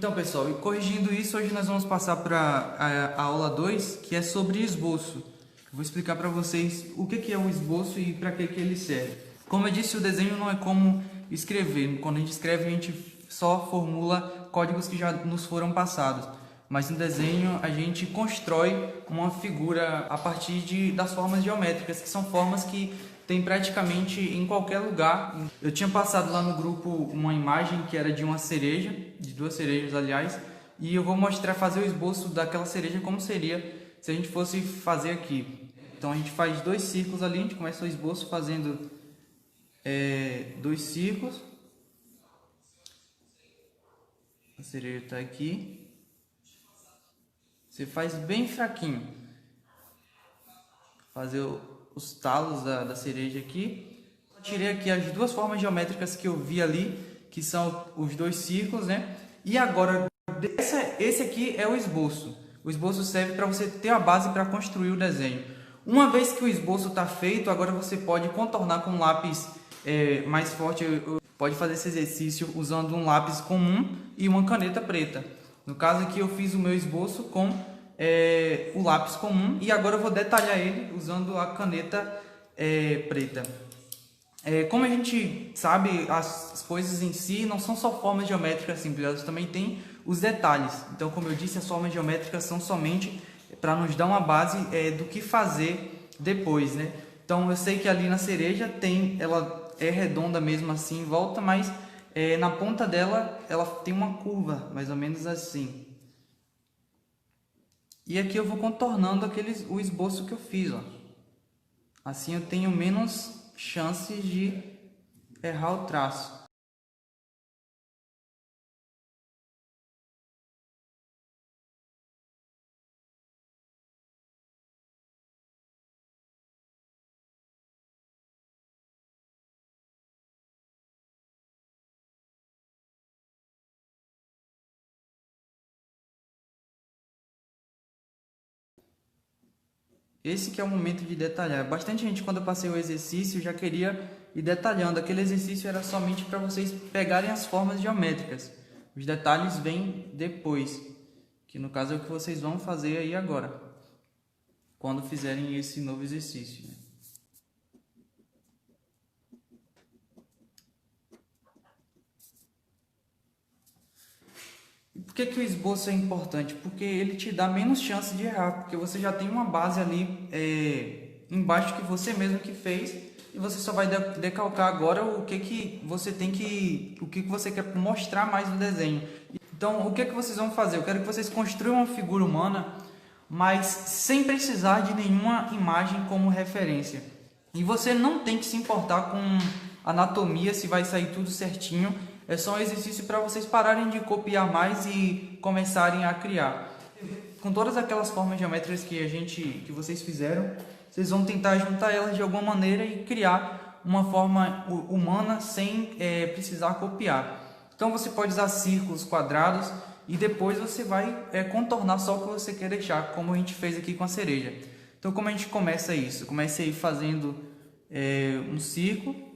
Então, pessoal, e corrigindo isso, hoje nós vamos passar para a aula 2, que é sobre esboço. Eu vou explicar para vocês o que é um esboço e para que ele serve. Como eu disse, o desenho não é como escrever. Quando a gente escreve, a gente só formula códigos que já nos foram passados. Mas no desenho, a gente constrói uma figura a partir das formas geométricas, que são formas que tem praticamente em qualquer lugar. Eu tinha passado lá no grupo uma imagem que era de uma cereja, de duas cerejas, aliás, e eu vou mostrar, fazer o esboço daquela cereja como seria se a gente fosse fazer aqui. Então a gente faz dois círculos ali, a gente começa o esboço fazendo dois círculos. A cereja está aqui. Você faz bem fraquinho. Fazer os talos da cereja aqui. Eu tirei aqui as duas formas geométricas que eu vi ali, que são os dois círculos, né? E agora, esse aqui é o esboço. O esboço serve para você ter a base para construir o desenho. Uma vez que o esboço está feito, agora você pode contornar com um lápis mais forte. Pode fazer esse exercício usando um lápis comum e uma caneta preta. No caso aqui eu fiz o meu esboço com o lápis comum e agora eu vou detalhar ele usando a caneta preta. Como a gente sabe, as coisas em si não são só formas geométricas simples, elas também têm os detalhes. Então, como eu disse, as formas geométricas são somente para nos dar uma base do que fazer depois, né? Então, eu sei que ali na cereja ela é redonda mesmo assim em volta, mas na ponta dela ela tem uma curva, mais ou menos assim. E aqui eu vou contornando o esboço que eu fiz, ó. Assim eu tenho menos chances de errar o traço. Esse que é o momento de detalhar. Bastante gente, quando eu passei o exercício, já queria ir detalhando. Aquele exercício era somente para vocês pegarem as formas geométricas. Os detalhes vêm depois, que no caso é o que vocês vão fazer aí agora, quando fizerem esse novo exercício, né? Por que o esboço é importante? Porque ele te dá menos chance de errar, porque você já tem uma base ali embaixo que você mesmo que fez e você só vai decalcar agora o que você quer mostrar mais no desenho. Então, o que vocês vão fazer? Eu quero que vocês construam uma figura humana, mas sem precisar de nenhuma imagem como referência. E você não tem que se importar com anatomia, se vai sair tudo certinho. É só um exercício para vocês pararem de copiar mais e começarem a criar. Com todas aquelas formas geométricas que vocês fizeram, vocês vão tentar juntar elas de alguma maneira e criar uma forma humana sem precisar copiar. Então você pode usar círculos, quadrados e depois você vai contornar só o que você quer deixar, como a gente fez aqui com a cereja. Então como a gente começa isso? Comecei fazendo um círculo.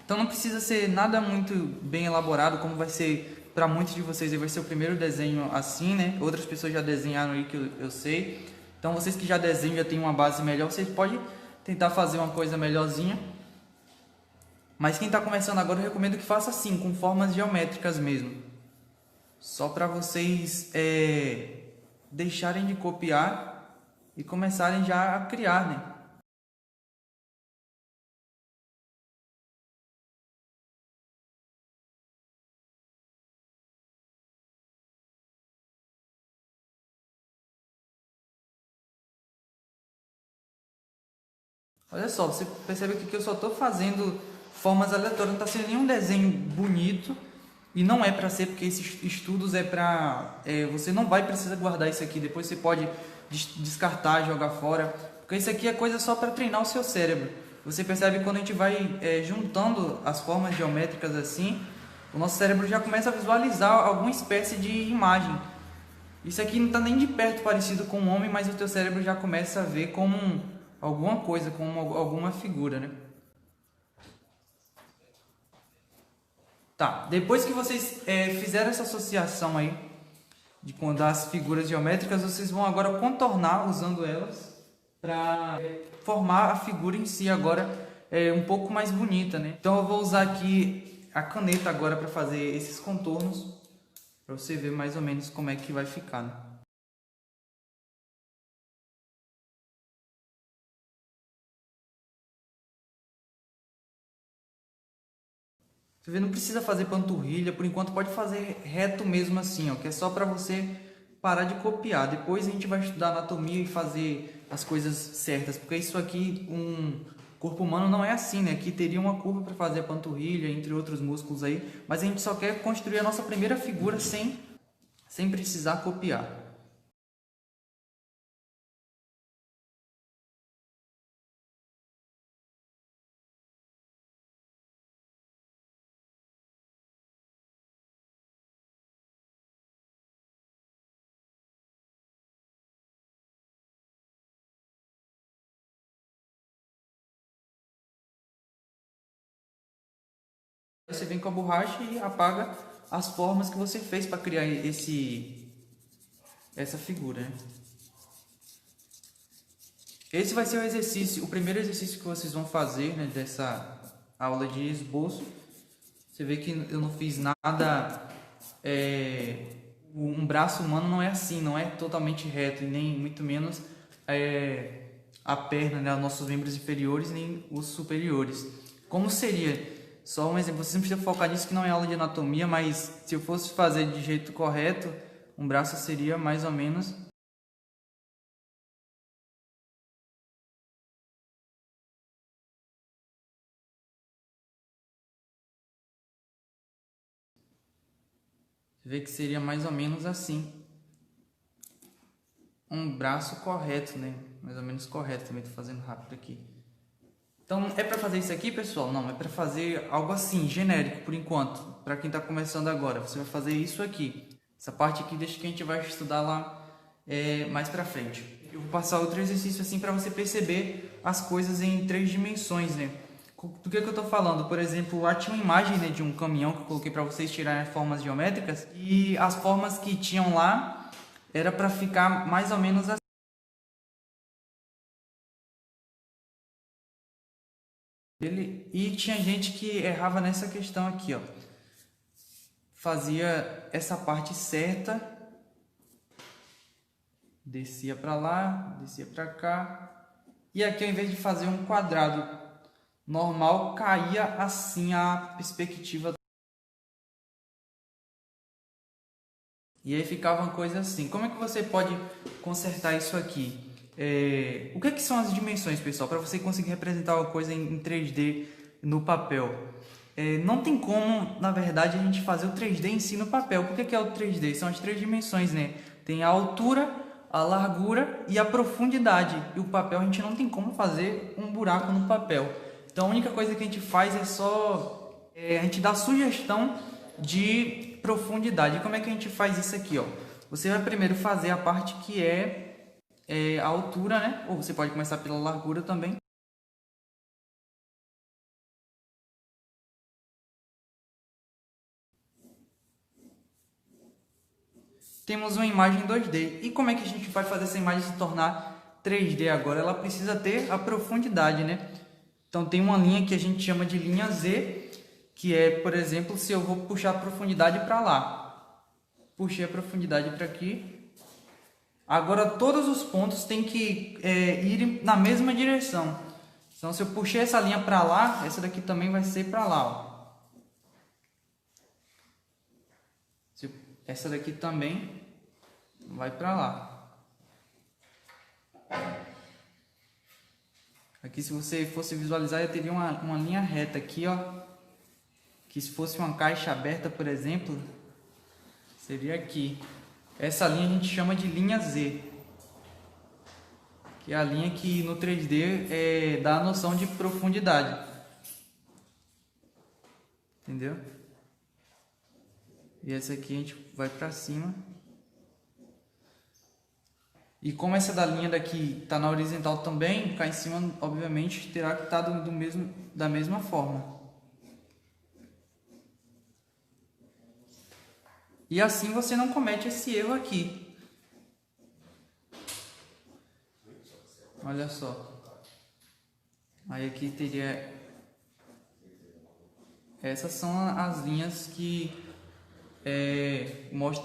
Então não precisa ser nada muito bem elaborado, como vai ser para muitos de vocês, vai ser o primeiro desenho assim, né? Outras pessoas já desenharam aí que eu sei. Então vocês que já desenham, já têm uma base melhor, vocês podem tentar fazer uma coisa melhorzinha. Mas quem está começando agora, eu recomendo que faça assim, com formas geométricas mesmo. Só para vocês deixarem de copiar e começarem já a criar, né? Olha só, você percebe que eu só estou fazendo formas aleatórias, não está sendo nenhum desenho bonito e não é para ser, porque esses estudos é para... você não vai precisar guardar isso aqui, depois você pode descartar, jogar fora, porque isso aqui é coisa só para treinar o seu cérebro. Você percebe que quando a gente vai juntando as formas geométricas assim, o nosso cérebro já começa a visualizar alguma espécie de imagem. Isso aqui não está nem de perto parecido com um homem, mas o teu cérebro já começa a ver como alguma coisa, como alguma figura, né? Tá, depois que vocês fizeram essa associação aí das figuras geométricas, vocês vão agora contornar usando elas para formar a figura em si agora um pouco mais bonita, né? Então eu vou usar aqui a caneta agora para fazer esses contornos, para você ver mais ou menos como é que vai ficar, né? Você vê, não precisa fazer panturrilha, por enquanto pode fazer reto mesmo assim, ó, que é só para você parar de copiar. Depois a gente vai estudar anatomia e fazer as coisas certas, porque isso aqui, um corpo humano não é assim, né? Aqui teria uma curva para fazer a panturrilha, entre outros músculos aí, mas a gente só quer construir a nossa primeira figura sem precisar copiar. Você vem com a borracha e apaga as formas que você fez para criar essa figura, né? Esse vai ser o exercício, o primeiro exercício que vocês vão fazer, né, dessa aula de esboço. Você vê que eu não fiz nada, um braço humano não é assim, não é totalmente reto, e nem muito menos a perna, né, os nossos membros inferiores, nem os superiores. Como seria? Só um exemplo, vocês não precisam focar nisso que não é aula de anatomia, mas se eu fosse fazer de jeito correto, um braço seria mais ou menos... Você vê que seria mais ou menos assim. Um braço correto, né? Mais ou menos correto, também tô fazendo rápido aqui. Então, é para fazer isso aqui, pessoal? Não, é para fazer algo assim, genérico, por enquanto. Para quem está começando agora, você vai fazer isso aqui. Essa parte aqui deixa que a gente vai estudar lá mais para frente. Eu vou passar outro exercício assim para você perceber as coisas em 3 dimensões, né? Do que eu estou falando? Por exemplo, lá tinha uma imagem, né, de um caminhão que eu coloquei para vocês tirarem formas geométricas. E as formas que tinham lá era para ficar mais ou menos assim. E tinha gente que errava nessa questão aqui, ó. Fazia essa parte certa, descia para lá, descia para cá. E aqui, ao invés de fazer um quadrado normal, caía assim a perspectiva. E aí ficava uma coisa assim. Como é que você pode consertar isso aqui? O que são as dimensões, pessoal? Para você conseguir representar uma coisa em 3D no papel. Não tem como, na verdade, a gente fazer o 3D em si no papel. Por que é o 3D? São as 3 dimensões, né? Tem a altura, a largura e a profundidade. E o papel, a gente não tem como fazer um buraco no papel. Então, a única coisa que a gente faz é só... a gente dá sugestão de profundidade. E como é que a gente faz isso aqui, ó? Você vai primeiro fazer a parte que a altura, né? Ou você pode começar pela largura também. Temos uma imagem 2D. E como é que a gente vai fazer essa imagem se tornar 3D agora? Ela precisa ter a profundidade, né? Então tem uma linha que a gente chama de linha Z, que é, por exemplo, se eu vou puxar a profundidade para lá. Puxei a profundidade para aqui. Agora todos os pontos têm que ir na mesma direção. Então se eu puxei essa linha para lá, essa daqui também vai ser para lá, ó. Essa daqui também vai para lá. Aqui, se você fosse visualizar, eu teria uma linha reta aqui, ó. Que se fosse uma caixa aberta, por exemplo, seria aqui. Essa linha a gente chama de linha Z. Que é a linha que no 3D dá a noção de profundidade. Entendeu? E essa aqui a gente vai para cima. E como essa da linha daqui está na horizontal também, cá em cima, obviamente, terá que estar da mesma forma. E assim você não comete esse erro aqui. Olha só. Aí aqui teria... Essas são as linhas que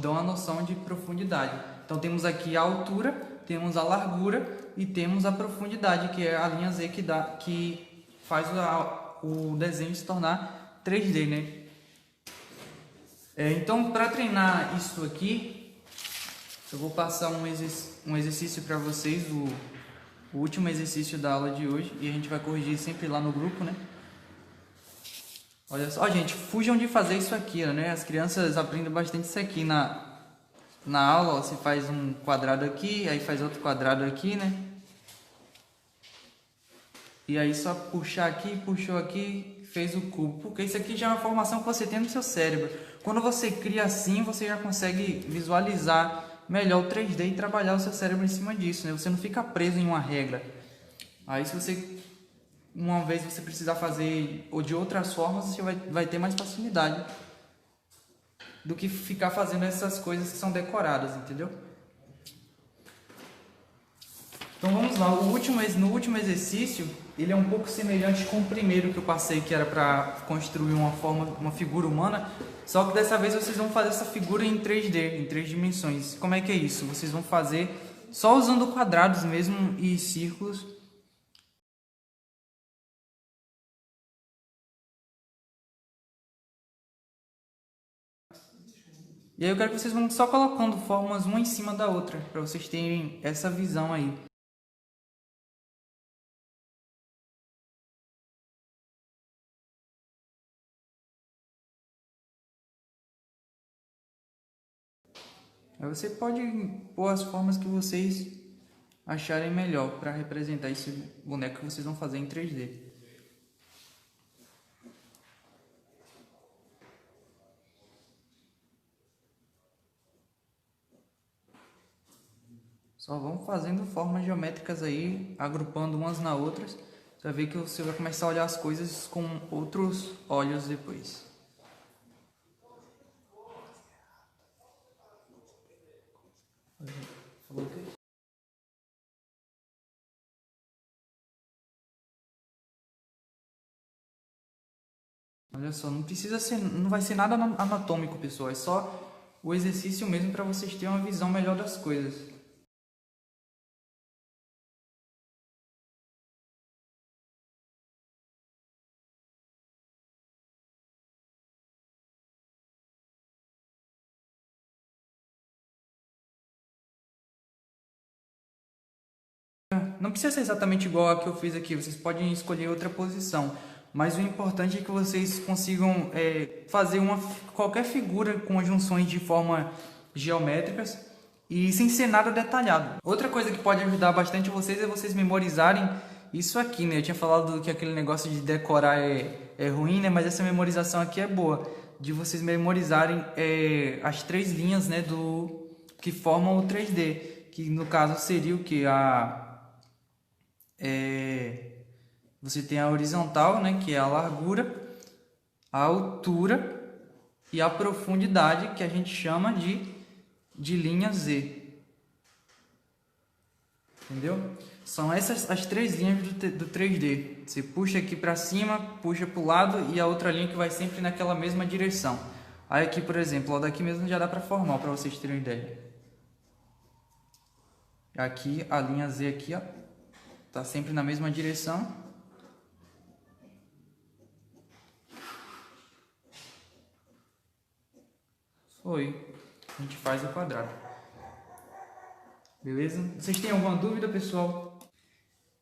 dão a noção de profundidade. Então temos aqui a altura, temos a largura e temos a profundidade, que é a linha Z que faz o desenho se tornar 3D, né? Então, para treinar isso aqui, eu vou passar um exercício para vocês, o último exercício da aula de hoje, e a gente vai corrigir sempre lá no grupo, né? Olha só, gente, fujam de fazer isso aqui, né? As crianças aprendem bastante isso aqui na aula, ó, você faz um quadrado aqui, aí faz outro quadrado aqui, né? E aí só puxar aqui, puxou aqui, fez o cubo, porque isso aqui já é uma formação que você tem no seu cérebro. Quando você cria assim, você já consegue visualizar melhor o 3D e trabalhar o seu cérebro em cima disso, né? Você não fica preso em uma regra. Aí se você, uma vez você precisar fazer ou de outras formas, você vai ter mais facilidade do que ficar fazendo essas coisas que são decoradas, entendeu? Então vamos lá, no último exercício, ele é um pouco semelhante com o primeiro que eu passei, que era para construir uma figura humana, só que dessa vez vocês vão fazer essa figura em 3D, em 3 dimensões. Como é que é isso? Vocês vão fazer só usando quadrados mesmo e círculos. E aí eu quero que vocês vão só colocando formas uma em cima da outra, para vocês terem essa visão aí. Aí você pode pôr as formas que vocês acharem melhor para representar esse boneco que vocês vão fazer em 3D. Só vão fazendo formas geométricas aí, agrupando umas na outras. Você vai ver que você vai começar a olhar as coisas com outros olhos depois. Falou o quê? Olha só, não vai ser nada anatômico, pessoal. É só o exercício mesmo para vocês terem uma visão melhor das coisas. Não precisa ser exatamente igual a que eu fiz aqui, vocês podem escolher outra posição, mas o importante é que vocês consigam fazer qualquer figura com junções de forma geométricas e sem ser nada detalhado. Outra coisa que pode ajudar bastante vocês é vocês memorizarem isso aqui, né? Eu tinha falado que aquele negócio de decorar é ruim, né? Mas essa memorização aqui é boa, de vocês memorizarem as 3 linhas, né, que formam o 3D, que no caso seria o que? Você tem a horizontal, né, que é a largura, a altura e a profundidade, que a gente chama de linha Z. Entendeu? São essas as 3 linhas do 3D. Você puxa aqui para cima, puxa para o lado e a outra linha que vai sempre naquela mesma direção. Aí aqui, por exemplo, ó, daqui mesmo já dá para formar, para vocês terem ideia. Aqui, a linha Z aqui, ó, tá sempre na mesma direção. Foi. A gente faz o quadrado. Beleza? Vocês têm alguma dúvida, pessoal?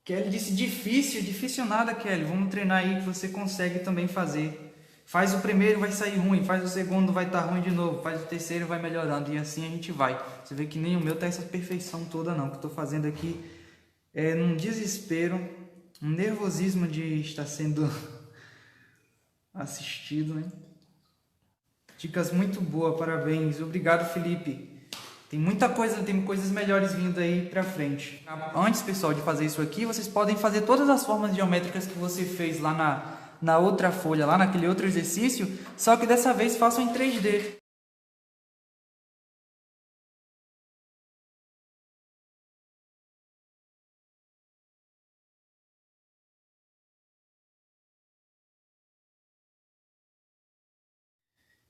Kelly disse difícil. Difícil nada, Kelly. Vamos treinar aí que você consegue também fazer. Faz o primeiro, vai sair ruim. Faz o segundo, vai estar ruim de novo. Faz o terceiro, vai melhorando. E assim a gente vai. Você vê que nem o meu tá essa perfeição toda não. Que eu tô fazendo aqui num desespero, um nervosismo de estar sendo assistido, né? Dicas muito boas, parabéns. Obrigado, Felipe. Tem muita coisa, tem coisas melhores vindo aí pra frente. Antes, pessoal, de fazer isso aqui, vocês podem fazer todas as formas geométricas que você fez lá na outra folha, lá naquele outro exercício, só que dessa vez façam em 3D.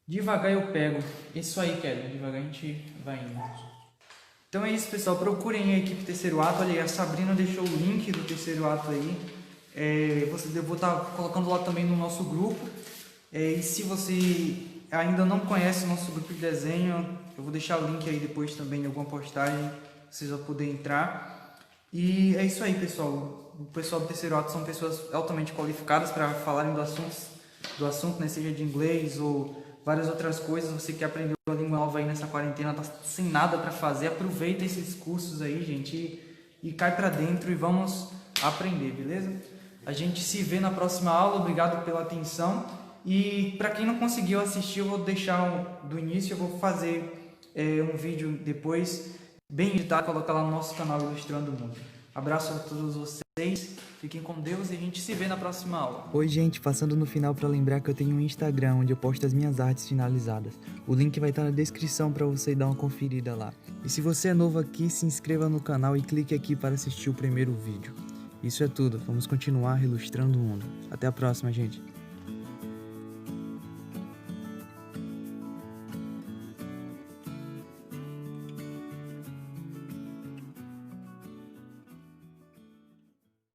Devagar eu pego. Isso aí, Kelly. Devagar a gente vai indo. Então é isso, pessoal. Procurem a equipe Terceiro Ato. Olha aí, a Sabrina deixou o link do Terceiro Ato aí. Eu vou estar colocando lá também no nosso grupo. E se você ainda não conhece o nosso grupo de desenho, eu vou deixar o link aí depois também em alguma postagem. Vocês vão poder entrar. E é isso aí, pessoal. O pessoal do Terceiro Ato são pessoas altamente qualificadas para falarem do assunto, né? Seja de inglês ou várias outras coisas. Você quer aprender uma língua nova aí nessa quarentena, tá sem nada para fazer, aproveita esses cursos aí, gente, e cai para dentro e vamos aprender, beleza? A gente se vê na próxima aula. Obrigado pela atenção. E para quem não conseguiu assistir, eu vou deixar do início, eu vou fazer um vídeo depois, bem editado, colocar lá no nosso canal Ilustrando o Mundo. Abraço a todos vocês, fiquem com Deus e a gente se vê na próxima aula. Oi, gente, passando no final para lembrar que eu tenho um Instagram onde eu posto as minhas artes finalizadas. O link vai estar na descrição para você dar uma conferida lá. E se você é novo aqui, se inscreva no canal e clique aqui para assistir o primeiro vídeo. Isso é tudo, vamos continuar ilustrando o mundo. Até a próxima, gente.